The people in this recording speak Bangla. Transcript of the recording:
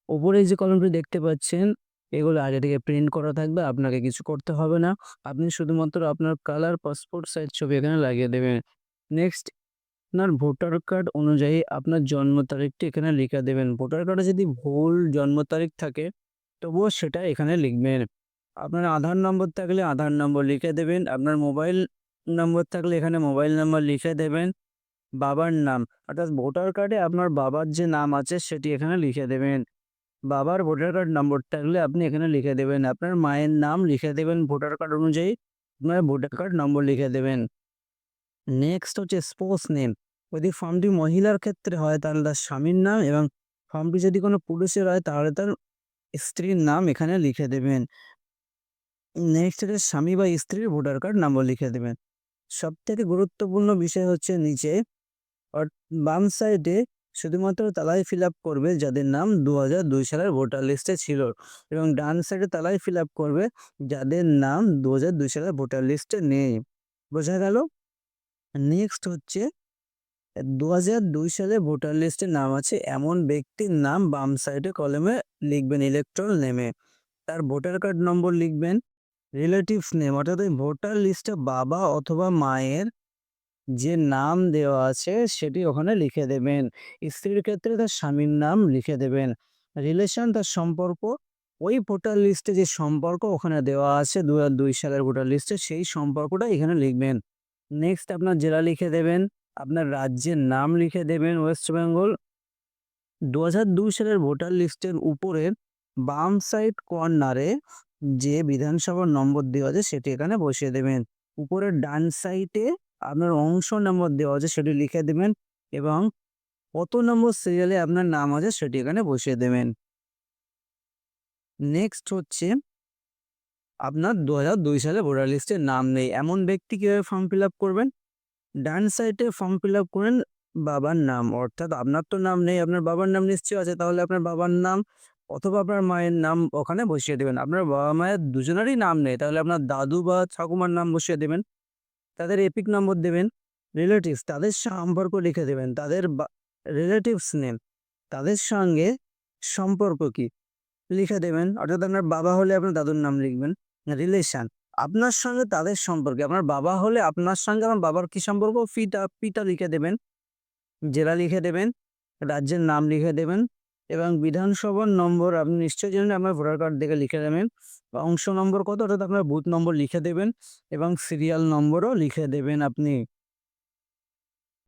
ওপরে যে কলমটি দেখতে পাচ্ছেন, এগুলো আগে থেকে প্রিন্ট করা থাকবে। আপনাকে কিছু করতে হবে না। আপনি শুধুমাত্র আপনার কালার পাসপোর্ট সাইজ ছবি এখানে লাগিয়ে দেবেন। নেক্সট, আপনার ভোটার কার্ড অনুযায়ী আপনার জন্ম তারিখটি এখানে লিখে দেবেন। ভোটার কার্ডে যদি ভুল জন্ম তারিখ থাকে, তবুও সেটা এখানে লিখবেন। আপনার আধার নম্বর থাকলে আধার নম্বর লিখে দেবেন। আপনার মোবাইল নম্বর থাকলে এখানে মোবাইল নাম্বার লিখে দেবেন। বাবার নাম, অর্থাৎ ভোটার কার্ডে আপনার বাবার যে নাম আছে সেটি এখানে লিখে দেবেন। বাবার ভোটার কার্ড নম্বর থাকলে আপনি এখানে লিখে দেবেন। আপনার মায়ের নাম লিখে দেবেন ভোটার কার্ড অনুযায়ী, আপনার ভোটার কার্ড নম্বর লিখে দেবেন। নেক্সট হচ্ছে স্পোজ নেম। যদি ফর্মটি মহিলার ক্ষেত্রে হয় তাহলে তার স্বামীর নাম, এবং ফর্মটি যদি কোনো পুরুষের হয় তাহলে তার স্ত্রীর নাম এখানে লিখে দেবেন। নেক্সট হচ্ছে স্বামী বা স্ত্রীর ভোটার কার্ড নম্বর লিখে দেবেন। সবথেকে গুরুত্বপূর্ণ বিষয় হচ্ছে নিচে অর বাম সাইডে শুধুমাত্র তারাই ফিল আপ করবে যাদের নাম ২০০২ সালের ভোটার লিস্টে ছিল, এবং ডান সাইডে তারাই ফিল আপ করবে যাদের নাম ২০০২ সালের ভোটার লিস্টে নেই। বোঝা গেল? নেক্সট হচ্ছে ২০০২ সালে ভোটার লিস্টে নাম আছে এমন ব্যক্তির নাম বাম সাইডে কলমে লিখবেন ইলেকট্রাল নেমে। তার ভোটার কার্ড নম্বর লিখবেন। রিলেটিভস নেম, অর্থাৎ ওই ভোটার লিস্টে বাবা অথবা মায়ের যে নাম দেওয়া আছে সেটি ওখানে লিখে দেবেন। স্ত্রীর ক্ষেত্রে তার স্বামীর নাম লিখে দেবেন। রিলেশন, তার সম্পর্ক, ওই ভোটার লিস্টে যে সম্পর্ক ওখানে দেওয়া আছে ২০০২ সালের ভোটার লিস্টে সেই সম্পর্কটা এখানে লিখবেন। নেক্সট, আপনার জেলা লিখে দেবেন। আপনার রাজ্যের নাম লিখে দেবেন ওয়েস্ট বেঙ্গল। ২০০২ সালের ভোটার লিস্টের উপরের বাম সাইড কর্নারে যে বিধানসভার নম্বর দেওয়া আছে সেটি এখানে বসিয়ে দেবেন। উপরের ডান সাইডে আপনার অংশ নম্বর দেওয়া আছে সেটি লিখে দেবেন, এবং কত নম্বর সিরিয়ালে আপনার নাম আছে সেটি এখানে বসিয়ে দেবেন। নেক্সট হচ্ছে আপনার ২০০২ সালে ভোটার লিস্টে নাম নেই এমন ব্যক্তি কিভাবে ফর্ম ফিল আপ করবেন? ডান সাইডে ফর্ম ফিল আপ করেন বাবার নাম, অর্থাৎ আপনার তো নাম নেই, আপনার বাবার নাম নিশ্চয়ই আছে, তাহলে আপনার বাবার নাম অথবা আপনার মায়ের নাম ওখানে বসিয়ে দেবেন। আপনার বাবা মায়ের দুজনেরই নাম নেই, তাহলে আপনার দাদু বা ঠাকুমার নাম বসিয়ে দেবেন। তাদের এপিক নম্বর দেবেন। রিলেটিভস, তাদের সম্পর্ক লিখে দেবেন। তাদের রিলেটিভস নেম, তাদের সঙ্গে সম্পর্ক কি লিখে দেবেন, অর্থাৎ আপনার বাবা হলে আপনার দাদুর নাম লিখবেন। রিলেশন, আপনার সঙ্গে তাদের সম্পর্কে, আপনার বাবা হলে আপনার সঙ্গে আমার বাবার কি সম্পর্ক, পিতা পিতা লিখে দেবেন। জেলা লিখে দেবেন। রাজ্যের নাম লিখে দেবেন, এবং বিধানসভার নম্বর আপনি নিশ্চয়ই জানেন, আপনার ভোটার কার্ড দেখে লিখে দেবেন। অংশ নম্বর কত, অর্থাৎ আপনার বুথ নম্বর লিখে দেবেন, এবং সিরিয়াল নম্বরও লিখে দেবেন আপনি।